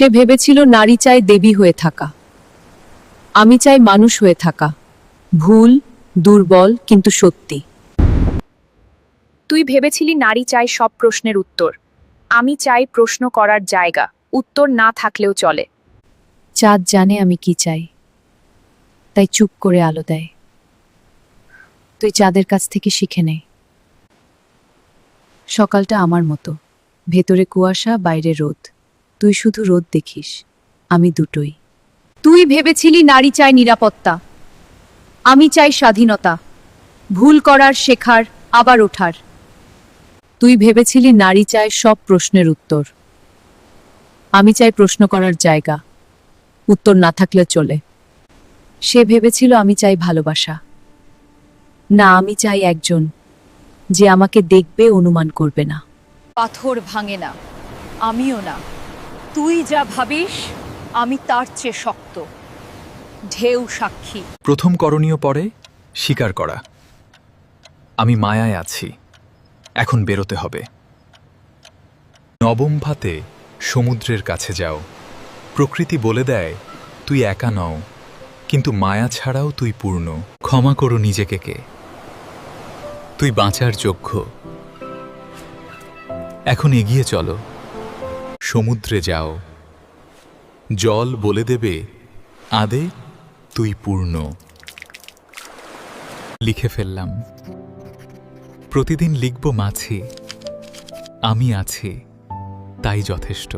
সে ভেবেছিল নারী চায় দেবী হয়ে থাকা, আমি চাই মানুষ হয়ে থাকা, ভুল, দুর্বল কিন্তু সত্যি। তুই ভেবেছিলি নারী চায় সব প্রশ্নের উত্তর, আমি চাই প্রশ্ন করার জায়গা, উত্তর না থাকলেও চলে। চাঁদ জানে আমি কি চাই, তাই চুপ করে আলো দেয়। তুই চাঁদের কাছ থেকে শিখে নে। সকালটা আমার মতো, ভেতরে কুয়াশা, বাইরে রোদ। তুই শুধু রোদ দেখিস, আমি দুটোই। তুই ভেবেছিলি নারী চায় নিরাপত্তা, আমি চাই স্বাধীনতা, ভুল করার, শেখার, আবার ওঠার। তুই ভেবেছিলি নারী চায় সব প্রশ্নের উত্তর, আমি চাই প্রশ্ন করার জায়গা, উত্তর না থাকলে চলে। সে ভেবেছিল আমি চাই ভালোবাসা, না, আমি চাই একজন যে আমাকে দেখবে, অনুমান করবে না। পাথর ভাঙে না, আমিও না। তুই যা ভাবিস আমি তার চেয়ে শক্ত, ঢেউ সাক্ষী। প্রথম করণীয় পরে স্বীকার করা, আমি মায়ায় আছি, এখন বেরোতে হবে। নবম ভাতে সমুদ্রের কাছে যাও। প্রকৃতি বলে দেয় তুই একা নও, কিন্তু মায়া ছাড়াও তুই পূর্ণ। ক্ষমা করো নিজেকে, কে তুই বাঁচার যোগ্য। এখন এগিয়ে চলো, সমুদ্রে যাও, জল বলে দেবে আদে তুই পূর্ণ। লিখে ফেললাম, প্রতিদিন লিখব মাছি, আমি আছি তাই যথেষ্ট।